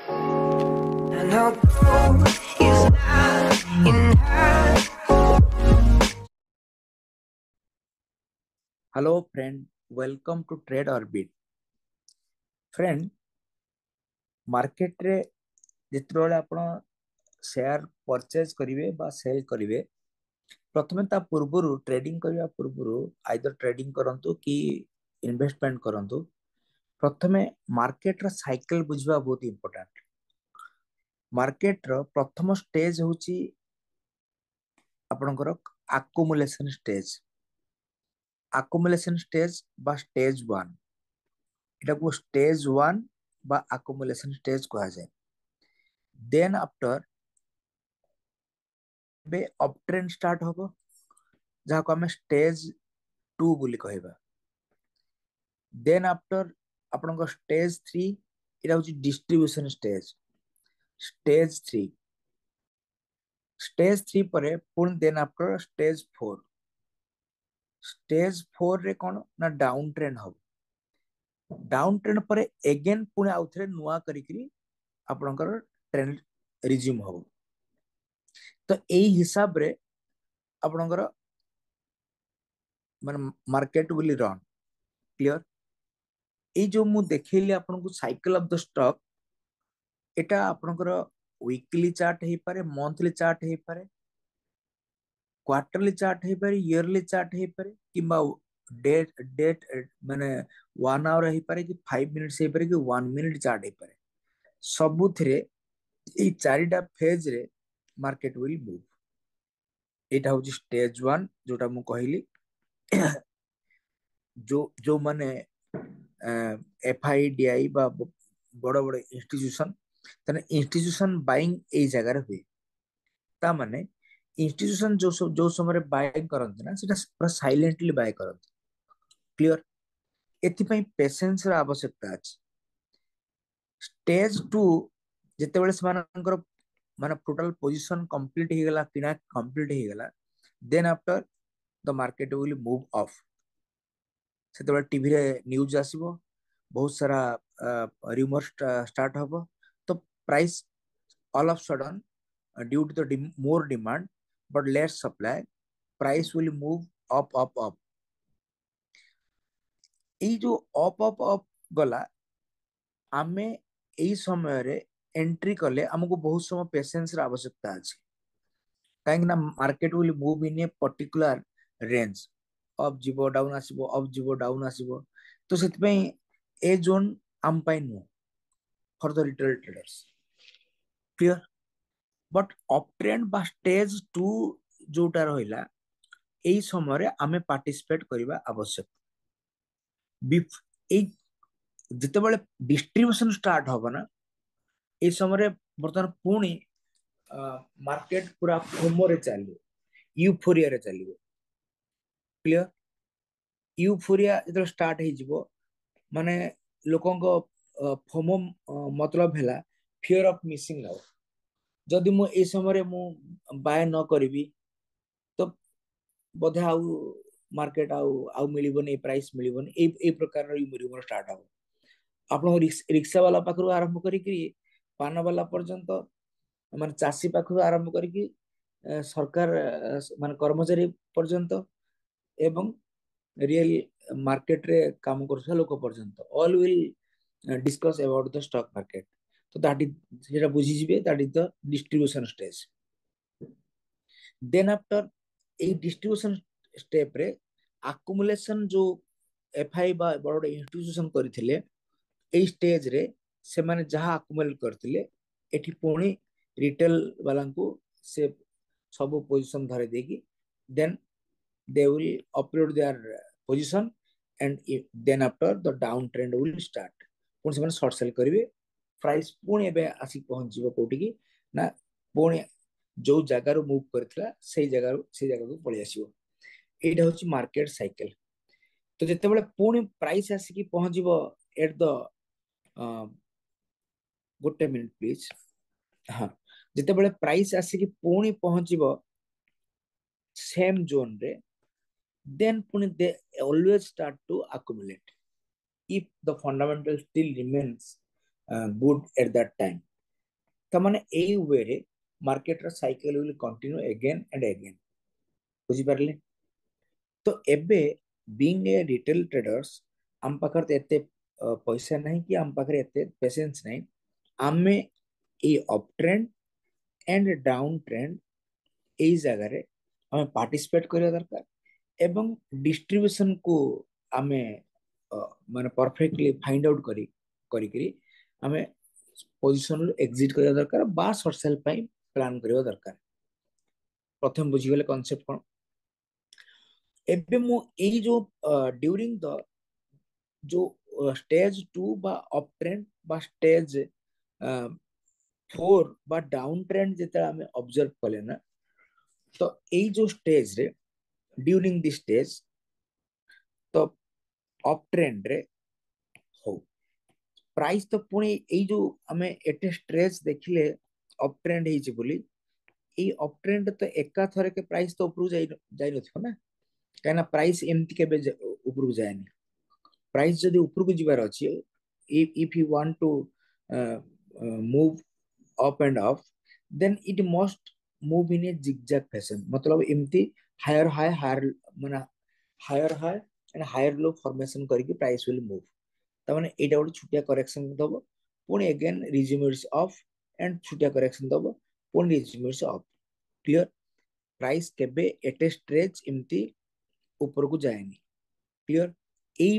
I know gold is not enough. Hello friend, welcome to Trade Orbit. Friend, market रे जितने आपण share purchase करिवे बा cell करिवे प्रथमे ता पूर्वरु ट्रेडिंग करिया पूर्वरु आइदर ट्रेडिंग करंतु कि इन्वेस्टमेंट करंतु प्रथमे मार्केट रा साइकिल बुझवा बहुत इंपोर्टेंट। मार्केट रो प्रथम स्टेज होची आपनकर अक्युमुलेशन स्टेज। अक्युमुलेशन स्टेज बा स्टेज 1 एटा को स्टेज 1 बा अक्युमुलेशन स्टेज कहा जाए। देन आफ्टर बे अप ट्रेंड स्टार्ट होबो जहा को हमें स्टेज 2 बोली कहबा। देन आफ्टर आपन स्टेज 3 इटा होची डिस्ट्रीब्यूशन स्टेज। स्टेज 3 स्टेज 3 परे पुन देन आफ्टर स्टेज 4। स्टेज 4 रे कोन ना डाउन ट्रेंड हो। डाउन ट्रेंड परे अगेन पुने आउथरे नुवा करिकरी आपनकर ट्रेंड रिज्यूम हो। तो एई हिसाब रे आपनकर माने मार्केट विल रन। क्लियर? ए जो मु देखैली आपन को साइकिल ऑफ द स्टॉक एटा आपनकर वीकली चार्ट हे पारे, मंथली चार्ट हे पारे, क्वार्टरली चार्ट हे पारे, ईयरली चार्ट हे पारे किबा डेट डेट माने 1 आवर हे पारे कि 5 मिनिट्स हे पारे कि 1 मिनिट चार्ट हे पारे। सबुथिरे ए चारिटा फेज रे मार्केट विल मूव। एटा होची स्टेज 1 जोटा मु कहली। जो माने एफआईडीआई बा बड़ बड़ इंस्टीट्यूशन तने इंस्टीट्यूशन बाइंग ए जगह रे हुए। ता माने इंस्टीट्यूशन जो समय बाय करते ना सेटा पूरा साइलेंटली बाय करते। क्लियर? एथिपई पेशेंस रा आवश्यकता अछि। स्टेज 2 जेतेबेले समानकर माने टोटल पोजीशन कंप्लीट हे गला, किना कंप्लीट हे गला, then after the market will move off. सेतेबेले टीवी रे न्यूज आसीबो, बहुत सारा रूमर स्टार्ट हबो। तो price all of sudden due to the more demand but less supply, price will move up. एई जो अप गला आमे एई समय रे एंट्री कले हमको बहुत समय पेशेंस रा आवश्यकता अछि। काहे ना market will move in a particular range. Up जीवो डाउन आसीबो, अप जीवो डाउन आसीबो। तो सेति पई ए जोन आम पाई नु for the retail traders. Clear? But up trend बा स्टेज 2 जोटा रहिला एई समय रे आमे पार्टिसिपेट करिवा आवश्यक। एई जेतेबेले डिस्ट्रीब्यूशन स्टार्ट होबो ना ए समय रे बर्तमान पुणी मार्केट पूरा फोमो रे चलियो, यूफोरिया रे चलियो। क्लियर? यूफोरिया जेतेबेले स्टार्ट हे जिवो माने लोकंको फोमो मतलब हैला फियर ऑफ मिसिंग आउट। जदि मु ए समय रे मु बाय न करिवि तो बोधे आउ मार्केट आउ मिलिबनी, प्राइस मिलिबनी। ए प्रकार रो यूमर स्टार्ट हो। आपण रिक्शा वाला पाखरु आरंभ करी कि पान वाला पर्यंत माने चासी पाखरु आरंभ करी कि सरकार माने कर्मचारी पर्यंत एवं रियल मार्केट रे काम करथला लोक पर्यंत all will discuss about the stock market. तो दैट इज जेटा बुझी जिवे, that is the distribution stage. Then after a distribution step रे अक्युमुलेशन जो एफआई बा बड़ इंस्टीट्यूशन करथिले ए स्टेज रे से माने जहां अक्युमुलेट करथिले एठी पुणी रिटेल वाला को से सब पोजीशन धरे देगी। Then they will upload their position and then after the down trend will start। पुणी से शॉर्ट सेल करेंगे। प्राइस पुणी एबे आसी पहुंच जीवो कोठी की ना पुणी जो जगह रो मूव करथिला से जगह को पळि आसीबो। एटा होची मार्केट साइकिल। तो जेतेबेले पुणी प्राइस आसी की पहुंच जीवो एट द गोटे मिनिट प्लीज। हां, जेतेबेले प्राइस आसी की पुणी पहुंच जीवो सेम जोन रे, then they always start to accumulate if the fundamental still remains good at that time। तमाने ए वे रे मार्केट रा cycle will continue again and again बुझी पारले तो एबे बीइंग ए रिटेल ट्रेडर्स हम पाखर एते पैसा नहीं कि हम पाखर एते पेशेंस नहीं आमे ए up trend and down trend एई जगह रे हमें पार्टिसिपेट करिया दरकार एवं डिस्ट्रीब्यूशन को आमे माने परफेक्टली फाइंड आउट करी आमे पोजिशन रू एग्जिट करिया दरकार बा शॉर्ट सेल ପାଇଁ प्लान करिया दरकार प्रथम बुझी गेले कांसेप्ट कोन एबे मु एई जो ड्यूरिंग द जो स्टेज 2 बा अप ट्रेंड बा स्टेज 4 बा डाउन ट्रेंड जेते आमे ऑब्जर्व कले ना तो एई जो स्टेज रे ड्यूरिंग दिस स्टेज तो अप ट्रेंड रे हो प्राइस तो पुणी एई जो आमे एटे स्ट्रेच देखिले अप ट्रेंड हेछि बोली एई अप ट्रेंड तो एका थरे के प्राइस तो ऊपर जाई नथियो ना कहना प्राइस एमती केबे ऊपर जाएनी प्राइस जदि ऊपर को जिबार अछि if you want to move up and up then it must move in a zigzag fashion मतलब एमती हायर हाई हायर माने higher high and higher low formation करके प्राइस विल मूव तमाने एटा गोटे छुटिया करेक्शन दबो पुणी अगेन रिज्यूमर्स ऑफ एंड छुटिया करेक्शन दबो पुणी रिज्यूमर्स ऑफ क्लियर प्राइस केबे एटे स्ट्रेच एमती ऊपर को जाएनी क्लियर एई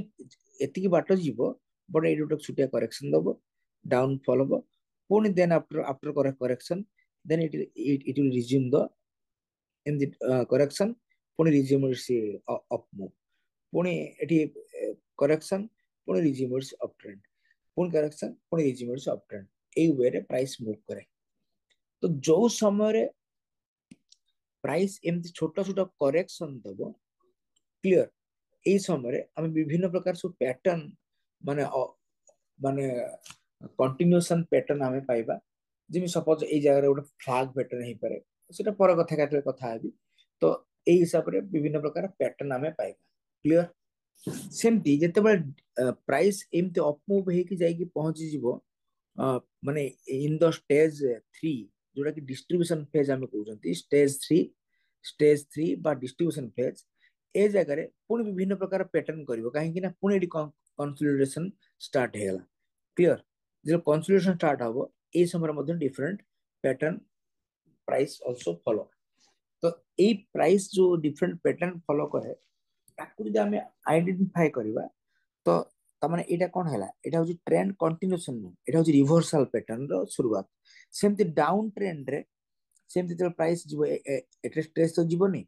एतिकी बाट जीवो बट एई गोटे छुटिया करेक्शन दबो डाउन फॉल हबो पुणी then after correction then it will resume the in the correction पुणी रिज्यूमर्स अप मूव पुणी एठी करेक्शन पुणी रिज्यूमर्स अप ट्रेंड पुणी करेक्शन पुणी रिज्यूमर्स अप ट्रेंड एई वे रे प्राइस मूव करे तो जो समय रे प्राइस एमती छोटा छोटा करेक्शन दबो क्लियर एई समय रे हम विभिन्न प्रकार सब पैटर्न माने माने कंटिन्यूएशन पैटर्न हमें पाइबा जिमि सपोज एई जगह रे गोटे फ्लैग पैटर्न हे पारे सेटा पर कथा काटे कथा हेबी तो एई हिसाब रे विभिन्न प्रकार पैटर्न हमें पाइबा क्लियर सेमती जेतेबेले प्राइस एमती अप मूव हेकी जाईकी पहुंची जीवो माने इन द स्टेज 3 जोटा कि डिस्ट्रीब्यूशन फेज हमें कहउछंती स्टेज 3 बा डिस्ट्रीब्यूशन फेज ए जगह रे पुणी विभिन्न प्रकार पैटर्न करिवो काहे कि ना पुणी एडी कंसोलिडेशन स्टार्ट हेगला क्लियर जो कंसोलिडेशन स्टार्ट हबो ए समय मध्ये different pattern price also follow तो ए प्राइस जो डिफरेंट पैटर्न फॉलो करे ताकू जदि हमें आइडेंटिफाई करबा तो तमाने एटा कोन हैला एटा होची ट्रेंड कंटिन्यूएशन नु एटा होची रिवर्सल पैटर्न रो शुरुआत सेमती डाउन ट्रेंड रे सेमती जो प्राइस जीवो एटे स्ट्रेस तो जीवोनी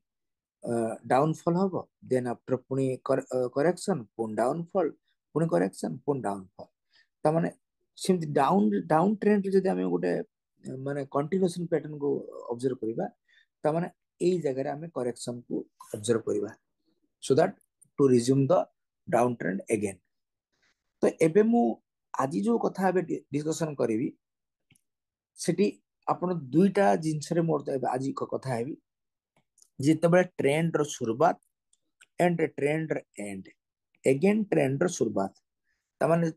डाउनफॉल हबो देन आफ्टर पुणी करेक्शन पुणी डाउनफॉल पुणी करेक्शन पुणी डाउनफॉल तमाने सेमती डाउन डाउन ट्रेंड रे जदि हमें गोटे माने कंटिन्यूएशन पैटर्न को ऑब्जर्व करबा तमाने एई जगह रे हमें करेक्शन को ऑब्जर्व करबा so that to resume the downtrend again तो एबे मु आजि जो कथा एबे डिस्कशन करिवि सेठी आपण दुईटा जिंस रे मोर एबे आजि कथा हेबी जेतेबेले ट्रेंड रो शुरुआत एंड ट्रेंड रो एंड अगेन ट्रेंड रो शुरुआत तमाने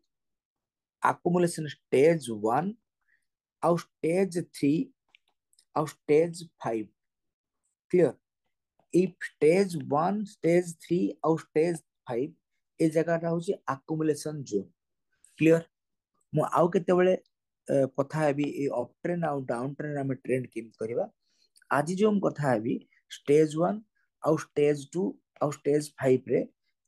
accumulation स्टेज 1 और स्टेज 3 और stage 5 clear if stage 1 stage 3 और stage 5 ए जगह हूँ accumulation zone क्लियर मु आउ केतेबेले कथा हेबी ए अप ट्रेंड और डाउन ट्रेंड हम ट्रेंड केम करबा आज जो हम कथा हेबी स्टेज 1 और स्टेज 2 और स्टेज 5 रे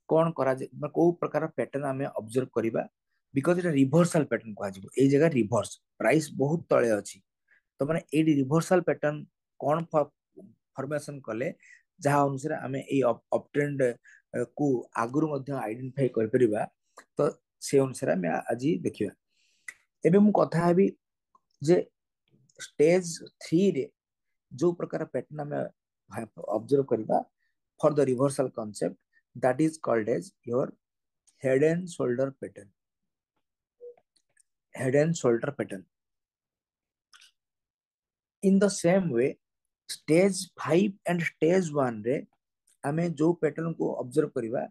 कोन करा को प्रकार पैटर्न हमें ऑब्जर्व करबा बिकॉज़ इट रिवर्सल पैटर्न को आजिबो ए जगह रिवर्स प्राइस बहुत तळे अछि तो माने ए रिवर्सल पैटर्न कोन फॉर्मेशन कले जहाँ अनुसार आम अप ट्रेंड को आगुरी मध्य आइडेंटिफाई कर परिबा तो से अनुसार आम आज देखिबा एबे मु कथा हेबी जे स्टेज 3 रे जो प्रकार पैटर्न आम ऑब्जर्व करबा for the reversal concept that is called as your head and shoulder pattern head and shoulder pattern in the same way stage 5 and stage 1 रे हमें जो पैटर्न को ऑब्जर्व करबा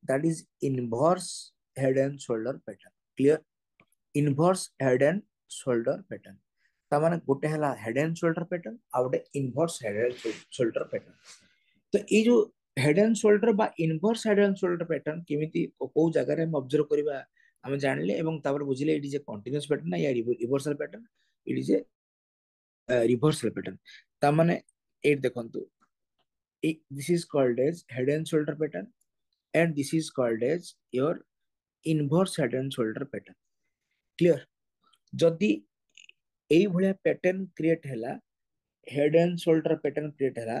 that is inverse head and shoulder pattern clear inverse head and shoulder pattern तामाने गोटे हला head and shoulder pattern आ गोटे inverse head and shoulder pattern. तो ये जो हेड एंड शोल्डर बा inverse head and shoulder pattern केमिति को जगह रे हम ऑब्जर्व करबा हम जानले एवं तापर बुझिले it is a continuous pattern या reversal pattern, it is a reversal pattern. तामाने एट देखंतु this is called as head and shoulder pattern and this is called as your inverse head and shoulder pattern। clear? जदि एई भलिया pattern create हैला, head and shoulder pattern create हैला,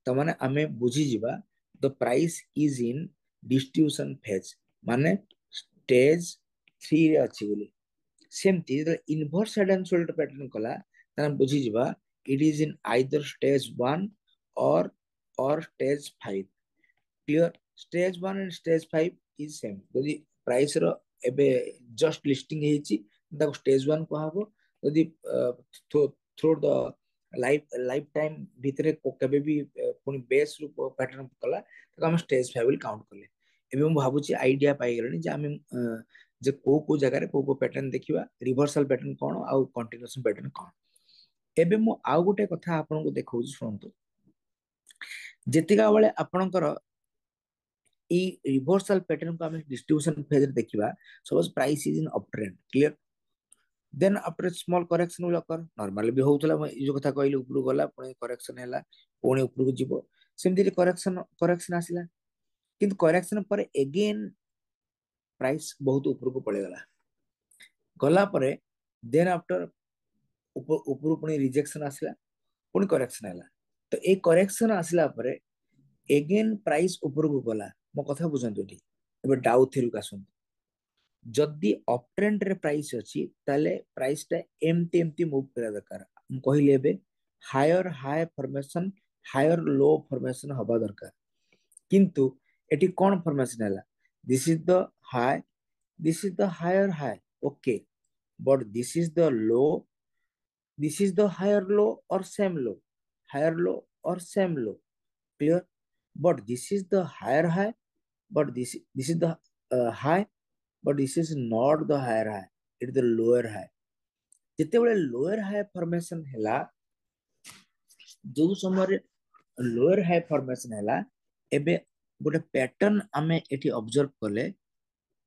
त माने आमे बुझी जिबा the price is in distribution phase, माने stage 3 रे अछि बोली। सेमती inverse head and shoulder pattern कला त बुझी जिबा it is in either stage 1 और stage 5। Clear? Stage 1 and stage 5 is same. यदि प्राइस रो एबे जस्ट लिस्टिंग हेची ताको स्टेज 1 को हबो, यदि थ्रू द लाइफ टाइम भितरे केबे भी पुनी बेस रू पैटर्न कला ताको हम स्टेज 5 विल काउंट करले। एबे हम भाबुची आइडिया पाई गेलनी जे हम जे को जगह रे को पैटर्न देखिबा, रिवर्सल पैटर्न कोन आ कंटीन्यूएशन पैटर्न कोन। एबे मु आ गोटे कथा आपन को देखौची सुनतु। जेतिका बेले आपनकर ई रिवर्सल पैटर्न को हम डिस्ट्रीब्यूशन फेज रे देखिबा, suppose price is in up trend. Clear? Then after small correction will occur. Normally भी होउतला ई जो कथा कहली ऊपर गला पुणी करेक्शन हैला पुणी ऊपर को जीवो, सेमति करेक्शन करेक्शन आसिला, किंतु करेक्शन पर अगेन प्राइस बहुत ऊपर को पड़े गला परे देन आफ्टर ऊपर ऊपर पुणी रिजेक्शन आसिला पुणी करेक्शन हैला। तो ए करेक्शन आसिला परे अगेन प्राइस ऊपर को गला। मो कथा बुझंतु एठी एबे डाउ थ्योरी का सुन। जदि अप ट्रेंड रे प्राइस अछि ताले प्राइस ता एमटी एमटी मूव करा दरकार। हम कहिले एबे higher high formation higher low formation हबा दरकार, किंतु एठी कोन फॉर्मेशन हैला, this is the high, this is the higher high, okay, but this is the low, this is the higher low or same low, higher low or same low। clear? But this is the higher high, but this is the high, but this is not the higher high, it is the lower high। जिते बड़े lower high formation हैला, जो समय lower high formation हैला, एबे गोटे pattern आमे एठी ऑब्जर्व करले।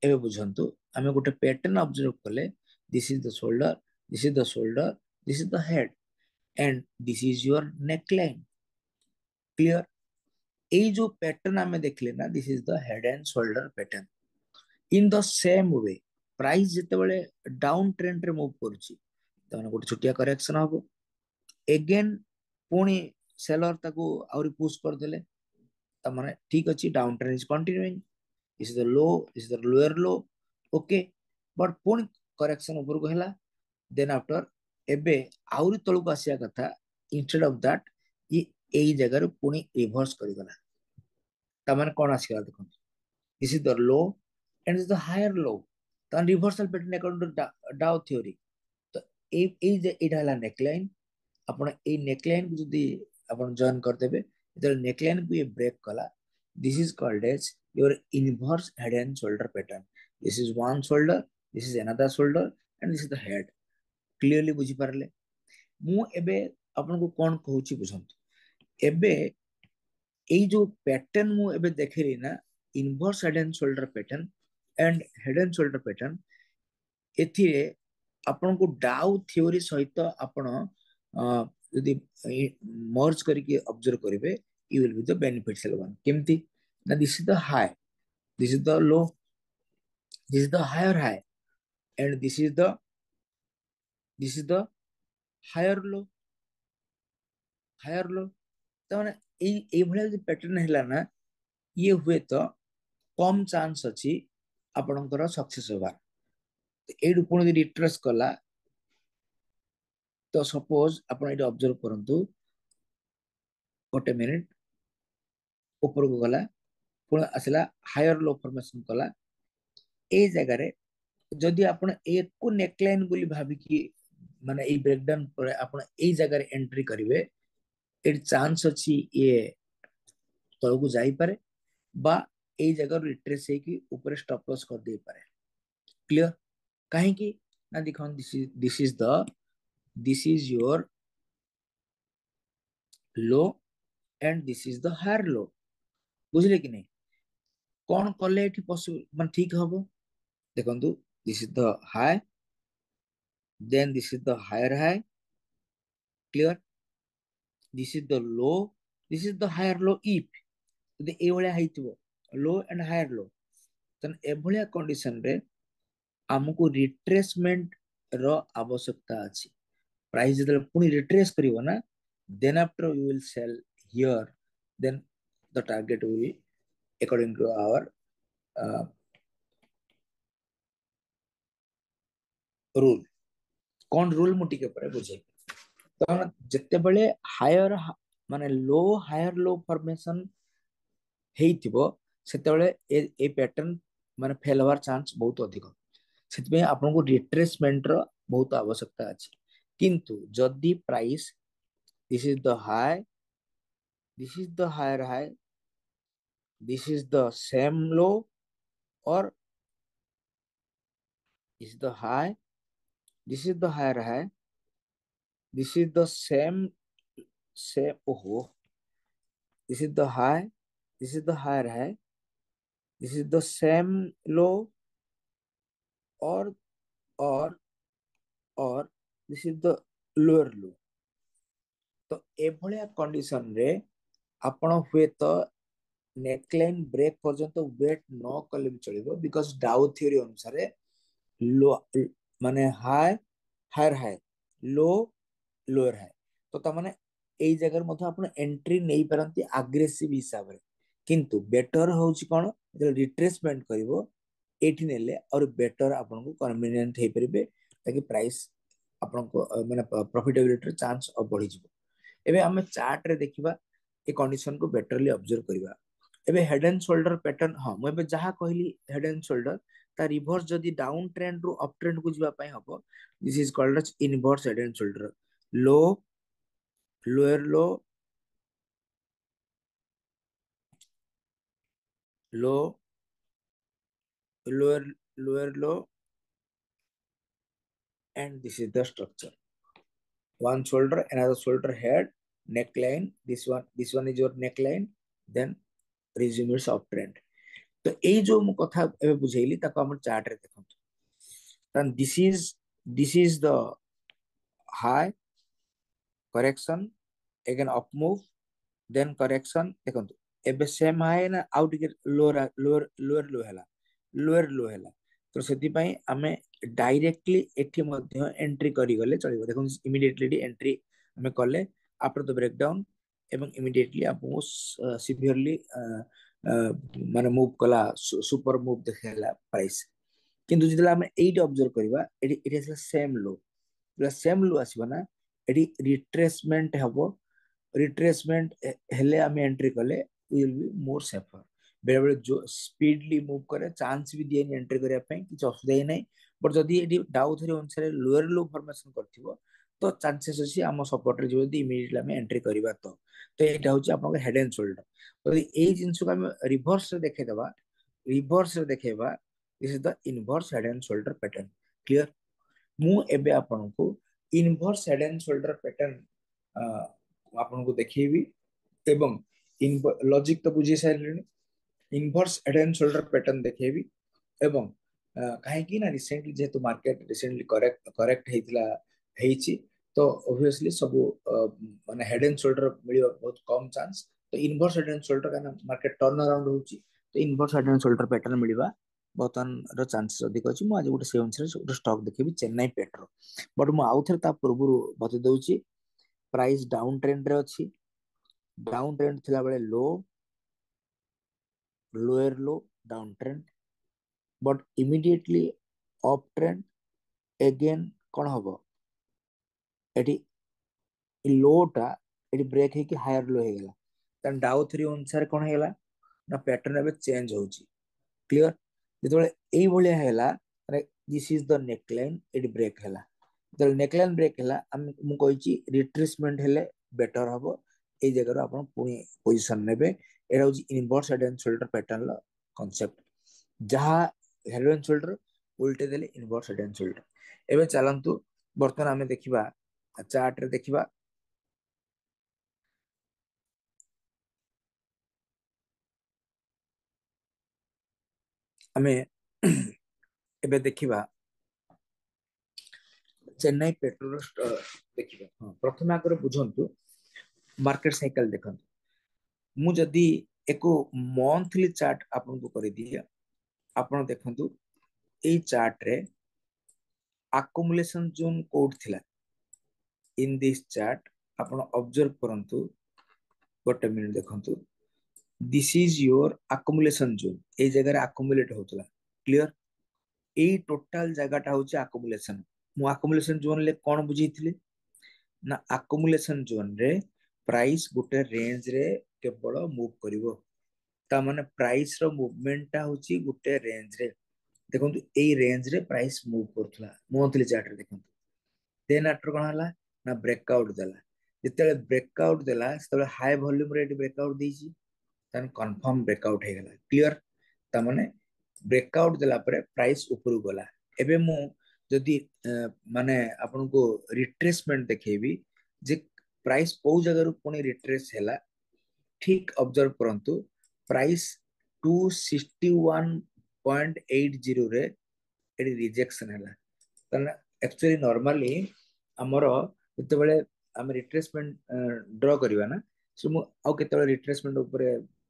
एबे बुझंतु आमे गोटे पैटर्न ऑब्जर्व करले, this is the shoulder, this is the shoulder, this is the head and this is your neckline। clear? এই जो पैटर्न आमे देखले ना, this is the head and shoulder pattern. In the same way price जते बळे down trend रे move करूची, तने गोटे छोटिया करेक्शन हबो, अगेन पुणी सेलर ताको आउरी पुश कर देले, त माने ठीक अछि down trend is continuing, this is the low, this is the lower low, okay, but पुणी करेक्शन ऊपर को हैला। देन आफ्टर एबे आउरी तळु को आसिया कथा, इंस्टेड ऑफ दैट ये एई जगह रे पुणी रिवर्स करि गला। त माने कोन आसिया देखो, this is the low and is the higher low, त reversal pattern according to Dow theory. तो एई जे एटा हला नेकलाइन, आपण एई नेकलाइन को जदी आपण जॉइन कर देबे, इधर नेकलाइन को ये ब्रेक कला, this is called as your inverse head and shoulder pattern. This is one shoulder, this is another shoulder and this is the head. Clearly बुझी पारले? मु एबे आपन को कोन कहूची बुझंतु। एबे एई जो पैटर्न मु एबे देखिली ना, inverse head and shoulder pattern and head and shoulder pattern, एथिरे आपन को डाउ थ्योरी सहित आपन यदि मर्ज करके ऑब्जर्व करिवे, you will be the beneficial one. केमती ना, this is the high, this is the low, this is the higher high and this is the higher low, higher low. तो माने एई भलिया जे पैटर्न हैला ना, ये हुए तो कम चांस अछि आपनकर सक्सेस होबार। एडु पुणी रिट्रेस कला, तो सपोज आपण एटा ऑब्जर्व करंतु, गोटे मिनिट ऊपर को गला पुणी आसिला हायर लो फॉर्मेशन कला। ए जगह रे जदि आपण एक को नेकलाइन बोली भाबी कि माने ए ब्रेकडाउन पर आपण ए जगह रे एंट्री करिवे, एट चांस अछि ये तळ को जाई पारे बा ए जगह रिट्रेस हे कि ऊपर स्टॉप लॉस कर दे पारे। क्लियर? काहे कि ना, देखो this is the this is your low and this is the higher low. बुझले कि नहीं? कौन कले एठी पॉसिबल मान ठीक हबो? देखंतु, this is the high, then this is the higher high. Clear? This is the low, this is the higher low. If ଯଦି ଏଇଭଳିଆ ହେଇଥିବ लो एंड हायर लो, ତାହେଲେ ଏଭଳିଆ कंडीशन रे ଆମକୁ ରିଟ୍ରେସमेंट ର आवश्यकता ଅଛି। प्राइस ଯେତେବେଳେ ପୁଣି ରିଟ୍ରେସ କରିବ ନା, then after you will sell here, then the target will be according to our rule. कौन रूल मु टिके पर बुझे। तो ଯେତେବେଳେ ହାୟର ମାନେ लो हायर लो फॉर्मेशन ହେଇଥିବ, ସେତେବେଳେ ଏ ପ୍ୟାଟର୍ନ ମାନେ ଫେଲ ହବାର ଚାନ୍ସ ବହୁତ ଅଧିକ। ସେଥିପାଇଁ ଆପଣଙ୍କୁ ରିଟ୍ରେସମେଣ୍ଟ ର ବହୁତ ଆବଶ୍ୟକତା ଅଛି। କିନ୍ତୁ ଯଦି ପ୍ରାଇस this is the high, this is the higher high, this is the same low, or this is the high, this is the higher high, this is the same oh, this is the high, this is the higher high, this is the same low, or or or this is the lower low। तो एभलिया condition रे आपण हुए तो neckline break पर्यंत wait न कले भी चलिबो, because डाउ थ्योरी अनुसार लो माने high higher high, low lower high. तो ता माने एई जगह मध्ये आपण एंट्री नै परंती एग्रेसिव हिसाब रे। किंतु बेटर होउची कोन, जे रिट्रेसमेंट करिवो एठी नेले और बेटर आपन को कन्वीनियंट हे परिबे, ताकि प्राइस आपन को माने प्रॉफिटेबिलिटी चांस अब बढ़ी जिवो। एबे हमें चार्ट रे देखिबा ए कंडीशन को बेटरली ऑब्जर्व करिबा। एबे हेड एंड शोल्डर पैटर्न, हां मैं एबे जहा कहली हेड एंड शोल्डर ता रिवर्स जदी डाउन ट्रेंड रो अप ट्रेंड को जिबा पई हबो, this is called as inverse head and shoulder. Low lower low, low lower low, and this is the structure. One shoulder, another shoulder head, neckline, this one is your neckline, then resume its uptrend। तो এই जो मु कथा एबे बुझेइली ताको हमर chart रे देखंतु। then this is the high correction, again up move, then correction। देखंतु एबे सेम हाई ना आउट के लोअर लोअर लो हैला, लोअर लो हैला। तो सेति पई हमें डायरेक्टली एठी मध्ये एंट्री करी गले चलिबो। देखो इमीडिएटली एंट्री हमें कले आफ्टर द ब्रेकडाउन, एवं इमीडिएटली आपको सिवियरली माने मूव कला, सुपर मूव देखेला प्राइस। किंतु जितला हमें 8 ऑब्जर्व करबा, एटी it is same low, same low आसीबा ना, एटी रिट्रेसमेंट हबो। रिट्रेसमेंट हेले हमें एंट्री कले विल बी मोर सेफर। बेले बेले जो स्पीडली मूव करे चांस भी दिए एंट्री करिया पई कि असुविधा ही नहीं। बट जदी एटी डाउ थ्री अनुसार लोअर लो फॉर्मेशन करथिबो, तो चांसेस अछि हम सपोर्ट रे जदी इमीडिएटली हमें एंट्री करबा। तो एटा होची आपन हेड एंड शोल्डर। तो एई जिंस को हम रिवर्स रे देखे दबा, रिवर्स रे देखेबा, this is the inverse head and shoulder pattern. Clear? मु एबे आपन को inverse head and shoulder pattern आपन को देखिबी, एवं इन लॉजिक तो बुझी सारे inverse head and shoulder pattern देखेबी। एवं काहे कि ना रिसेंटली जेतु मार्केट रिसेंटली करेक्ट हेतिला हेची, तो ऑब्वियसली सब माने हेड एंड शोल्डर मिलियो बहुत कम चांस। तो इनवर्स हेड एंड शोल्डर का मार्केट टर्न अराउंड होची, तो inverse head and shoulder pattern मिलिबा बर्तन रो चांसेस अधिक अछि। मु आज गोटे से अनुसार गोटे स्टॉक देखिबी चेन्नई पेट्रो। बट मु आउ थरे ता पूर्व बते दउची, प्राइस डाउन ट्रेंड रे अछि। डाउन ट्रेंड थिला बेले low, lower low, down trend, but immediately up trend. Again कोन हबो, एटी लो टा एटी ब्रेक है कि हायर लो हे गेला, तन डाउ थ्री अनुसार कोन हे गेला ना पैटर्न एबे चेंज होची। क्लियर? जेतबे एई भलिया हेला, अरे दिस इज द नेकलाइन, एटी ब्रेक हेला। जल नेकलाइन ब्रेक हेला, हम मु कहिची रिट्रेसमेंट हेले बेटर हबो। एई जगह रो आपण पुनी पोजीशन नेबे। एरा होची inverse head and shoulder pattern ला कांसेप्ट। जहा हेड एंड शोल्डर उल्टे देले इनवर्स हेड एंड शोल्डर। एबे चलंतु बर्तमान हमें देखिबा चार्ट रे देखिबा आमे एबे देखिबा चेन्नई पेट्रोल देखिबा हाँ प्रथम आगर बुझंतु मार्केट साइकिल देखंतु मु जदी एको मंथली चार्ट आपन को करि दिया आपण देखंतु एई चार्ट रे accumulation जोन कोड थिला इन दिस चार्ट आपण ऑब्जर्व करंतु गोटे मिनिट देखंतु this is your accumulation zone A जगह रे accumulate होतला क्लियर एई टोटल जगहटा होची accumulation मु accumulation जोन ले कोन बुझीथिली ना accumulation जोन रे प्राइस गोटे रेंज रे केवल मूव करिवो ता माने प्राइस रो मूवमेंट टा होची गोटे रेंज रे देखंतु एई रेंज रे प्राइस मूव करथला मंथली चार्ट रे देखंतु देन आफ्टर कोन हला ना ब्रेकआउट देला जेतेले ब्रेकआउट देला सेतेले हाई वॉल्यूम रे ब्रेकआउट देची तन कंफर्म ब्रेकआउट हे गेला क्लियर ता माने ब्रेकआउट देला परे प्राइस ऊपर गला एबे मु जदी माने आपन को रिट्रेसमेंट देखेबी जे प्राइस को जगह रु पुनी रिट्रेस हैला ठीक ऑब्जर्व करंतु प्राइस 261.80 रे एडी रिजेक्शन हैला तने एक्चुअली नॉर्मली हमरो जते बेले हम रिट्रेसमेंट ड्रॉ करबा ना सो मु आउ केते बेले रिट्रेसमेंट ऊपर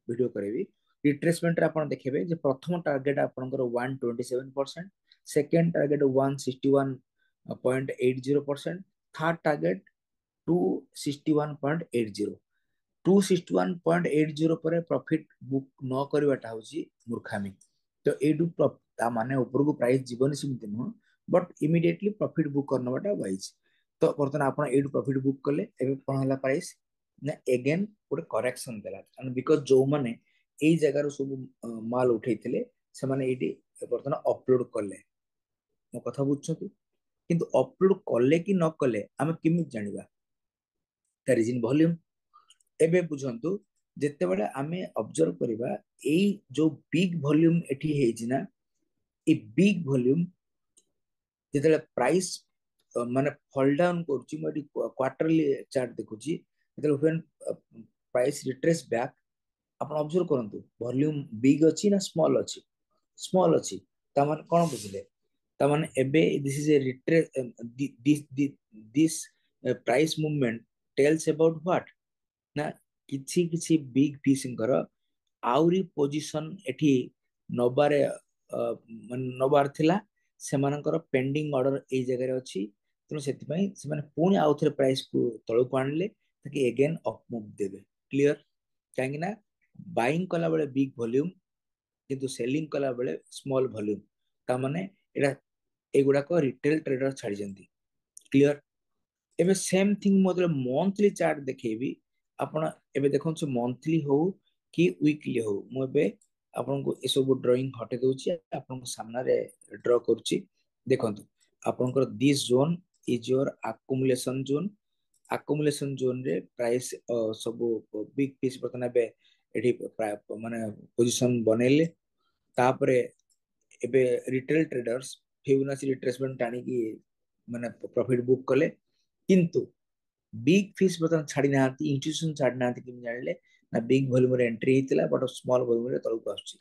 वीडियो करेबी रिट्रेसमेंट रे आपण देखबे जे प्रथम टारगेट आपनकर 127% सेकंड टारगेट 161.80% थर्ड टारगेट 261.80 261.80 पर प्रॉफिट बुक न करवाटा होची मूर्खामी तो एडू ता माने ऊपर को प्राइस जीवन सिमति न बट इमीडिएटली प्रॉफिट बुक करनवाटा वाइज तो बर्तन आपण एडू प्रॉफिट बुक करले एबे कोन हला प्राइस ना अगेन गोटे करेक्शन देला एंड बिकॉज़ जो माने एई जगह रो सब माल उठैतिले से माने एडी बर्तन अपलोड करले मो कथा बुझछथि किंतु अपलोड करले कि न करले हम किमि जानिबा दैट इज इन वॉल्यूम एबे बुझंतु जेते बेले आमे ऑब्जर्व करिबा एई जो बिग वॉल्यूम एठी हेछि ना ए बिग वॉल्यूम जेते प्राइस माने फॉल डाउन करछि मडी क्वार्टरली चार्ट देखुछि जेते व्हेन प्राइस रिट्रेस बैक आपण ऑब्जर्व करंतु वॉल्यूम बिग अछि ना स्मॉल अछि ता माने कोन बुझिले ता माने एबे this is a retrace this price movement tells about what ना किछि किछि बिग फिशिंगर आउरी पोजीशन एठी नबारे नबार थिला सेमानकर पेंडिंग ऑर्डर एई जगह रे अछि तेणु सेति पई सेमाने पुनी आउथरे प्राइस को तळको आणले ताकि अगेन अप मूव देबे क्लियर काहेकि ना बाइंग कला बेले बिग वॉल्यूम किंतु सेलिंग कला बेले स्मॉल वॉल्यूम ता माने एडा एगुडा को रिटेल ट्रेडर छाडी जंती क्लियर एबे सेम थिंग मोदले मंथली चार्ट देखेबी आपण एबे देखन से मंथली हो कि वीकली हो मु एबे आपन को ए सब ड्राइंग हटे दोछि आपन सामना रे ड्रॉ करछि देखंतु आपन को this zone is your accumulation zone रे प्राइस सब बिग पीस बतना बे एठी माने पोजीशन बनेले तापरे एबे रिटेल ट्रेडर्स फिबोनाची रिट्रेसमेंट टाणी की माने प्रॉफिट बुक कले किंतु बिग फिश बतन छाडी नांती इंस्टीट्यूशन छाडी नांती कि जानले ना बिग वॉल्यूम रे एंट्री हेतिला बट स्मॉल वॉल्यूम रे तळको आछी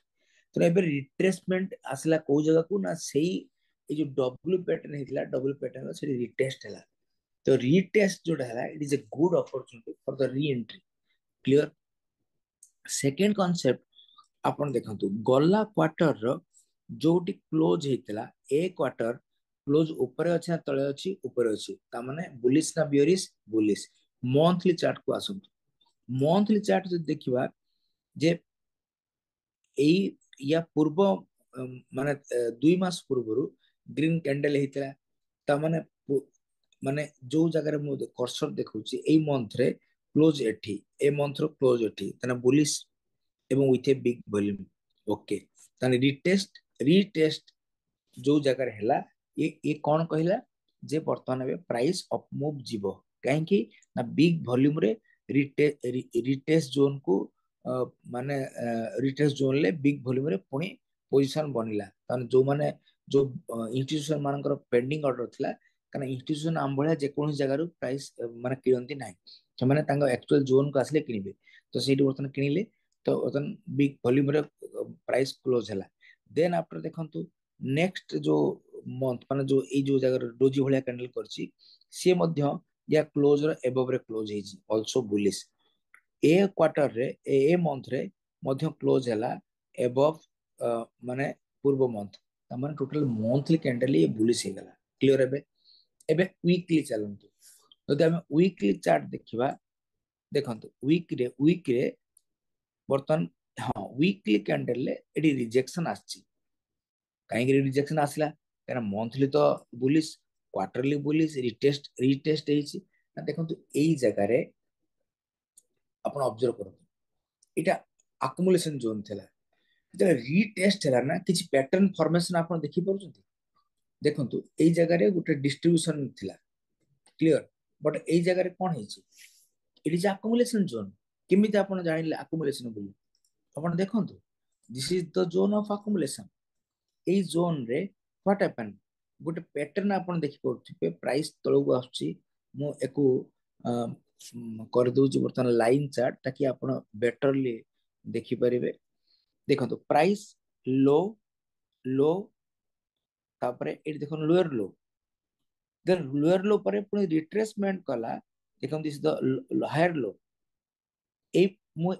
तो एबे रिट्रेसमेंट आसला को जगह को ना सेही ए जो डब्ल्यू पैटर्न हेतिला डब्ल्यू पैटर्न से रिटेस्ट हैला तो रिटेस्ट जोटा हैला it is a good opportunity for the reentry clear second concept आपण देखंतु गल्ला क्वार्टर रो जोटी क्लोज हेतिला ए क्वार्टर क्लोज ऊपर अछि ना तळे अछि ऊपर अछि ता माने बुलिश ना बियरिश बुलिश मंथली चार्ट को आसंतु मंथली चार्ट जो देखिबा जे एई या पूर्व माने 2 मास पूर्वरु ग्रीन कैंडल हेतिला ता माने माने जो जगह रे मु कर्सर देखौची एई मंथ रे क्लोज एठी ए मंथ रो क्लोज एठी तने बुलिश एवं with a big volume okay तने रीटेस्ट जो जगह रे हैला ये कोन कहला जे वर्तमान में प्राइस अप मूव जीवो काहे कि ना बिग वॉल्यूम रे रिटेस्ट जोन को माने रिटेस्ट जोन ले बिग वॉल्यूम रे पुनी पोजीशन बनिला तने जो माने जो इंस्टीट्यूशन मानकर पेंडिंग ऑर्डर थिला କାରଣ ଇନଷ୍ଟିଟ୍ୟୁସନ ଆମ ଭଳିଆ ଯେକୌଣସି ଜାଗାରୁ ପ୍ରାଇସ୍ ମାନେ କିଣନ୍ତି ନାହିଁ, ସେମାନେ ତାଙ୍କ ଆକ୍ଚୁଆଲ ଜୋନ୍ କୁ ଆସିଲେ କିଣିବେ। ତ ସେଇଠି ବର୍ତ୍ତମାନ କିଣିଲେ, ତ ବର୍ତ୍ତମାନ ବିగ్ ଭଲ୍ୟୁମରେ ପ୍ରାଇସ୍ କ୍ଲୋଜ ହେଲା। ଦେନ୍ ଆଫ୍ଟର ଦେଖନ୍ତୁ ନେକ୍ସଟ ଯୋଉ ମନ୍ଥ ମାନେ ଯୋଉ ଏଇ ଯୋଉ ଜାଗାରେ ଡୋଜି ଭଳିଆ କ୍ୟାଣ୍ଡେଲ କରିଛି, ସିଏ ମଧ୍ୟ ୟା କ୍ଲୋଜ ର ଏବଭ ରେ କ୍ଲୋଜ ହେଇଛି, ଅଲସୋ ବୁଲିଶ। ଏ କ୍ୱାର୍ଟର ରେ ଏ ମନ୍ଥ ରେ ମଧ୍ୟ କ୍ଲୋଜ ହେଲା ଏବଭ ମାନେ ପୂର୍ବ ମନ୍ଥ, ତାମାନେ ଟୋଟାଲ ମନ୍ଥଲି କ୍ୟାଣ୍ଡେଲ ବୁଲିଶ ହେଇଗଲା। କ୍ଲିୟର? ଏବେ ଏବେ ୱିକଲି ଚାଲନ୍ତୁ। ଯଦି ଆମେ ୱିକଲି ଚାର୍ଟ ଦେଖିବା, ଦେଖନ୍ତୁ ୱିକରେ ବର୍ତ୍ତମାନ ହଁ ୱିକଲି କ୍ୟାଣ୍ଡେଲ ରେ ଏଠି ରିଜେକ୍ସନ ଆସିଛି। କାହିଁକି ରିଜେକ୍ସନ ଆସିଲା? କାରଣ ମନ୍ଥଲି ତ ବୁଲିଶ, କ୍ୱାର୍ଟରଲି ବୁଲିଶ, ରିଟେଷ୍ଟ ହେଇଛି ନା। ଦେଖନ୍ତୁ ଏଇ ଜାଗାରେ ଆପଣ ଅବଜର୍ଭ କରନ୍ତୁ, ଏଇଟା ଆକୁମୁଲେସନ ଜୋନ୍ ଥିଲା, ଯେତେବେଳେ ରିଟେଷ୍ଟ ହେଲା ନା କିଛି ପ୍ୟାଟର୍ନ ଫର୍ମେସନ ଆପଣ ଦେଖିପାରୁଛନ୍ତି। ଦେଖନ୍ତୁ ଏଇ ଜାଗାରେ ଗୋଟେ ଡିଷ୍ଟ୍ରିବ୍ୟୁସନ ଥିଲା, କ୍ଲିୟର? ବଟ ଏଇ ଜାଗାରେ କଣ ହେଇଛି? It is accumulation zone. କେମିତି ଆପଣ ଜାଣିଲେ ଆକୁମୁଲେସନ ବୋଲି? ଆପଣ ଦେଖନ୍ତୁ, this is the zone of accumulation. ଏଇ ଜୋନ ରେ ହ୍ୱାଟ ହାପେନ୍, ଗୋଟେ ପ୍ୟାଟର୍ନ ଆପଣ ଦେଖିପାରୁଥିବେ, ପ୍ରାଇସ୍ ତଳକୁ ଆସୁଛି। ମୁଁ ୟାକୁ କରିଦଉଛି ବର୍ତ୍ତମାନ ଲାଇନ ଚାର୍ଟ, ତାକି ଆପଣ ବେଟରଲି ଦେଖିପାରିବେ। ଦେଖନ୍ତୁ ପ୍ରାଇସ୍ लो लो, ତାପରେ ଏଠି ଦେଖନ୍ତୁ ଲୋୟର लो, ଦେନ୍ ଲୋୟର लो ପରେ ପୁଣି ରିଟ୍ରେସମେଣ୍ଟ କଲା। ଦେଖନ୍ତୁ ଦିସ୍ ଦ ହାୟର लो। ଏଇ ମୁଁ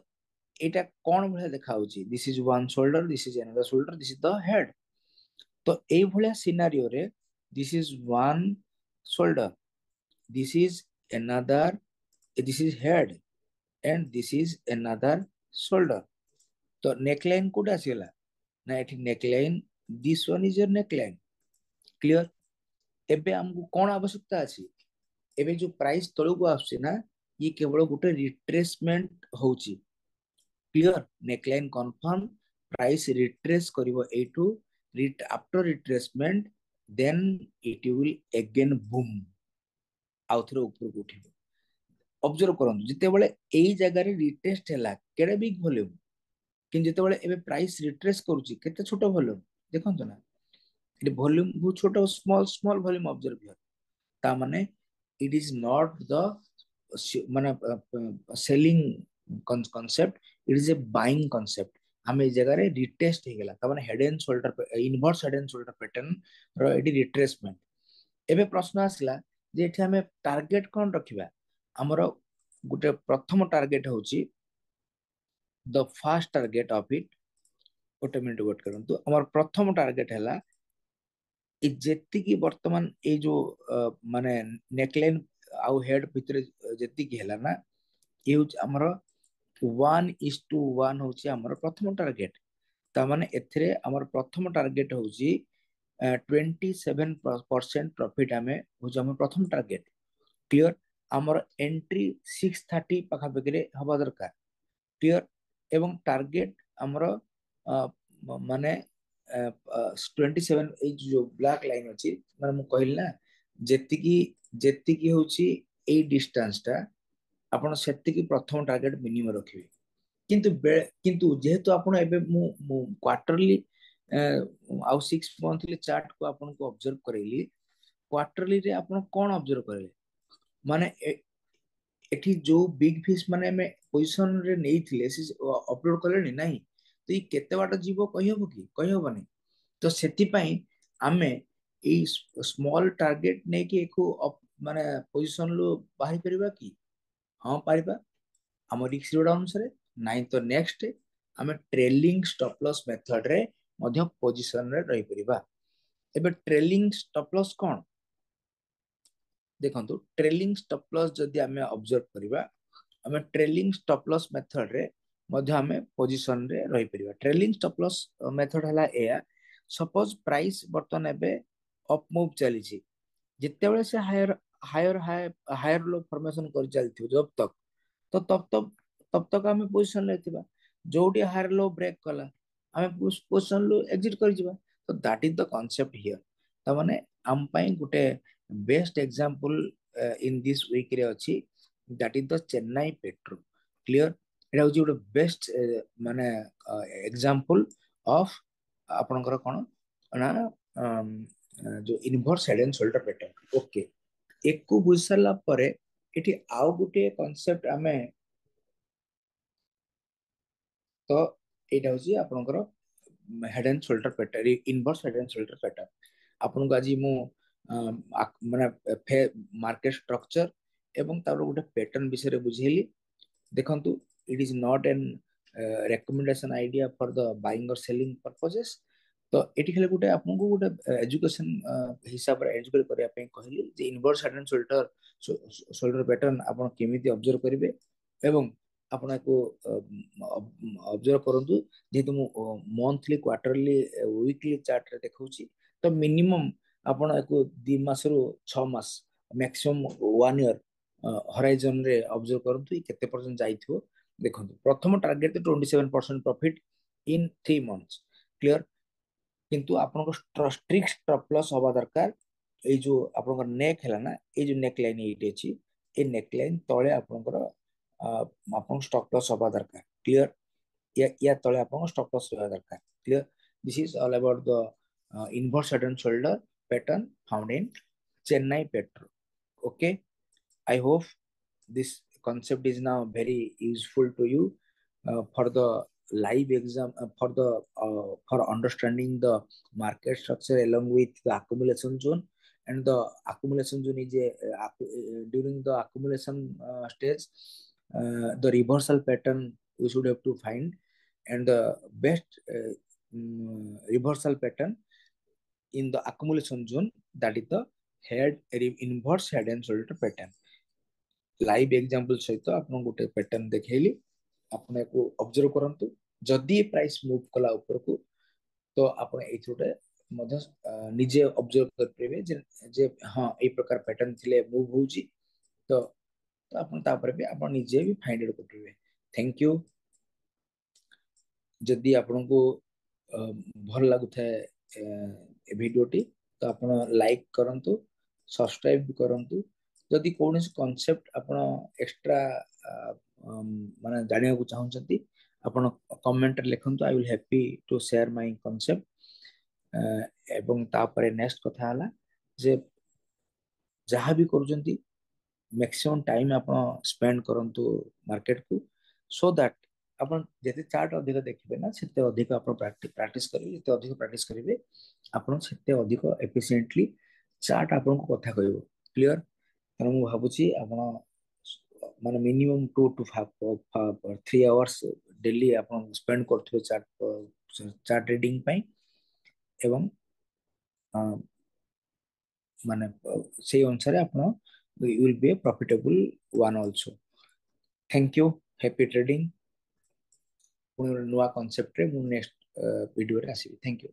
ଏଇଟା କଣ ଭଳିଆ ଦେଖା ହଉଛି? This is one shoulder, this is another shoulder, this is the head. ତ ଏଇଭଳିଆ ସିନାରିଓରେ this is one shoulder, this is another, this is head, and this is another shoulder। तो नेकलाइन कोड आसीगला ना, एठी नेकलाइन, this one is your neckline. Clear? एबे हमको कोन आवश्यकता अछि? एबे जो प्राइस तळକୁ आछे ना, ये केवल गोटे रिट्रेसमेंट होउची। Clear? Neckline confirm, price retrace करिवो एटू, after retracement then it will again boom, आउथरो ऊपर को उठिबो। ऑब्जर्व करନ୍ତୁ, ଯେତେବେଳେ ଏଇ ଜାଗାରେ ରିଟେଷ୍ଟ ହେଲା କେଡେ ବିଗ ଭଲ୍ୟୁମ, କିନ୍ତୁ ଯେତେବେଳେ ଏବେ ପ୍ରାଇସ୍ ରିଟ୍ରେସ କରୁଛି କେତେ ଛୋଟ ଭଲ୍ୟୁମ ଦେଖନ୍ତୁ ନା। ଏଠି ଭଲ୍ୟୁମ ବହୁତ ଛୋଟ, small small volume observe here. ତା ମାନେ ଇଟ ଇଜ ନଟ ଦ ମାନେ selling concept, it is a buying concept. ଆମେ ଏଇ ଜାଗାରେ ରିଟେଷ୍ଟ ହେଇଗଲା, ତା ମାନେ head and shoulder, inverse head and shoulder pattern ର ଏଠି ରିଟ୍ରେସମେଣ୍ଟ। ଏବେ ପ୍ରଶ୍ନ ଆସିଲା ଯେ ଏଠି ଆମେ ଟାର୍ଗେଟ କଣ ରଖିବା? ଆମର ଗୋଟେ ପ୍ରଥମ ଟାର୍ଗେଟ ହଉଛି ଦ ଫାଷ୍ଟ ଟାର୍ଗେଟ ଅଫ ଇଟ। ଗୋଟେ ମିନିଟ ୱେଟ କରନ୍ତୁ। ଆମର ପ୍ରଥମ ଟାର୍ଗେଟ ହେଲା ଏ ଯେତିକି ବର୍ତ୍ତମାନ ଏଇ ଯୋଉ ମାନେ ନେକଲାଇନ ଆଉ ହେଡ ଭିତରେ ଯେତିକି ହେଲା ନା, ଇଏ ହଉଛି ଆମର 1:1 ହଉଛି ଆମର ପ୍ରଥମ ଟାର୍ଗେଟ। ତା ମାନେ ଏଥିରେ ଆମର ପ୍ରଥମ ଟାର୍ଗେଟ ହଉଛି 27% ପ୍ରଫିଟ ଆମେ ହଉଛି ଆମର ପ୍ରଥମ ଟାର୍ଗେଟ। क्लियर? ଆମର ଏଣ୍ଟ୍ରି 630 ପାଖାପାଖିରେ ହବା ଦରକାର। क्लियर? ଏବଂ ଟାର୍ଗେଟ ଆମର ମାନେ 27, ଏଇ ଯୋଉ ବ୍ଲାକ୍ ଲାଇନ ଅଛି, ମାନେ ମୁଁ କହିଲି ନା ଯେତିକି ଯେତିକି ହଉଛି ଏଇ ଡିଷ୍ଟାନ୍ସ ଟା, ଆପଣ ସେତିକି ପ୍ରଥମ ଟାର୍ଗେଟ ମିନିମମ ରଖିବେ। କିନ୍ତୁ ଯେହେତୁ ଆପଣ ଏବେ ମୁଁ କ୍ୱାର୍ଟରଲି ଆଉ 6 ମନ୍ଥଲି ଚାର୍ଟ କୁ ଆପଣଙ୍କୁ ଅବଜର୍ଭ କରେଇଲି, କ୍ୱାର୍ଟରଲି ରେ ଆପଣ କଣ ଅବଜର୍ଭ କରେଇଲେ? ମାନେ ଏଠି ଯୋଉ ବିଗ ଫିସ୍ ମାନେ ଆମେ ପୋଜିସନ ରେ ନେଇଥିଲେ ସେ ଅପଲୋଡ କଲେଣି ନାହିଁ, ତ ଏଇ କେତେ ବାଟ ଯିବ କହିହବ କି? କହିହବନି। ତ ସେଥିପାଇଁ ଆମେ ଏଇ ସ୍ମଲ ଟାର୍ଗେଟ ନେଇକି ଏକୁ ମାନେ ପୋଜିସନ ରୁ ବାହାରି ପାରିବା କି? ହଁ ପାରିବା, ଆମ ରିସ୍କ ରିୱାର୍ଡ ଅନୁସାରେ। ନାଇଁ ତ ନେକ୍ସଟ ଆମେ ଟ୍ରେଲିଂ ଷ୍ଟପ ଲସ୍ ମେଥଡ ରେ ମଧ୍ୟ ପୋଜିସନ ରେ ରହିପାରିବା। ଏବେ ଟ୍ରେଲିଂ ଷ୍ଟପ ଲସ୍ କଣ? ଦେଖନ୍ତୁ ଟ୍ରେଲିଂ ଷ୍ଟପ ଲସ୍ ଯଦି ଆମେ ଅବଜର୍ଭ କରିବା, ଆମେ ଟ୍ରେଲିଂ ଷ୍ଟପ ଲସ୍ ମେଥଡ ରେ ମଧ୍ୟ ଆମେ ପୋଜିସନ ରେ ରହିପାରିବା। ଟ୍ରେଲିଂ ଷ୍ଟପ ଲସ୍ ମେଥଡ ହେଲା ଏୟା, ସପୋଜ ପ୍ରାଇସ୍ ବର୍ତ୍ତମାନ ଏବେ ଅପ ମୁଭ ଚାଲିଛି, ଯେତେବେଳେ ସେ ହାୟର लो ଫର୍ମେସନ କରି ଚାଲିଥିବ ଜବ ତକ, ତ ତब तक ଆମେ ପୋଜିସନ ରେ ଥିବା। ଯୋଉଠି ହାୟର लो ବ୍ରେକ୍ କଲା, ଆମେ ପୋଜିସନ ରୁ ଏକ୍ଜିଟ କରିଯିବା। ତ that is the concept here. ତା ମାନେ ଆମ ପାଇଁ ଗୋଟେ best example in this week रे अछि, that is the Chennai Petro. Clear? एटा होची ଗୋଟେ बेस्ट माने एग्जांपल ऑफ आपनकर कोन ना जो inverse head and shoulder pattern okay एक को बुझ सारा परे एठी आउ गुटे कांसेप्ट आमे तो एटा होची आपनकर head and shoulder pattern inverse head and shoulder pattern आपनको आज मु माने मार्केट स्ट्रक्चर एवं तार गोटे पैटर्न विषय रे बुझेली देखंतु it is not an recommendation idea for the buying or selling purposes तो एटी खाली गोटे आपको गोटे एजुकेशन हिसाब रे एजुकेट करिया पे कहली जे inverse head and shoulder pattern आपण केमिति ऑब्जर्व करिवे एवं आपण को ऑब्जर्व करंतु जेतु मंथली क्वार्टरली वीकली चार्ट रे देखौची तो मिनिमम आपण को 2 मास रु 6 मास मैक्सिमम 1 ईयर हराइजन रे ऑब्जर्व करंतु केते परसेंट जाइथियो देखंतु प्रथम target 27% profit in 3 months clear किंतु आपनको स्ट्रिक्ट स्टॉप लॉस हवा दरकार ए जो आपनको नेक हैला ना ए जो नेक लाइन एटी अछि ए नेक लाइन तळे आपनको आपन स्टॉप लॉस हवा दरकार क्लियर या तळे आपनको स्टॉप लॉस हवा दरकार clear this is all about the inverse head and shoulder pattern found in Chennai petro okay I hope this concept is now very useful to you for the live exam for understanding the market structure along with the accumulation zone and the accumulation zone is during the accumulation stage the reversal pattern we should have to find and the best reversal pattern in the accumulation zone that is the inverse head and shoulder pattern live example सहित आपन गोटे pattern देखैली आपने को observe करंतु जदी price move कला ऊपर को तो आपन एथुटे मध्य निजे ऑब्जर्व कर पेबे जे हां ए प्रकार पैटर्न थिले मूव होउची तो आपन तापर भी आपन निजे भी फाइंड आउट करबे थैंक यू जदी आपन को भल लागुथाय ए वीडियोटी तो आपन लाइक करंतु सब्सक्राइब भी करंतु जदि कौन कॉन्सेप्ट आपण एक्स्ट्रा माने जानिया को चाहउछंती आपण कमेंट लिखंतु I will happy to share my concept एवं तापरे नेक्स्ट कथा हला जे जहां भी करूछंती मैक्सिमम टाइम आपण स्पेंड करंतु मार्केट को सो दैट आपण जते चार्ट अधिक देखिबे ना सेते अधिक आपण प्रैक्टिस करिवे जते अधिक प्रैक्टिस करिवे आपण सेते अधिक एफिशिएंटली चार्ट आपण को कथा कहबो क्लियर तेणु ମୁଁ ଭାବୁଛି ଆପଣ ମାନେ ମିନିମମ୍ 2 to 3 hours ଡେଲି ଆପଣ ସ୍ପେଣ୍ଡ କରୁଥିବେ ଚାର୍ଟ ରିଡିଂ ପାଇଁ ଏବଂ ମାନେ ସେଇ ଅନୁସାରେ ଆପଣ you will be a profitable one also thank you happy trading ପୁଣି ନୂଆ କନସେପ୍ଟ ରେ ମୁଁ ନେକ୍ସଟ ଭିडिଓ ରେ ଆସିବି thank you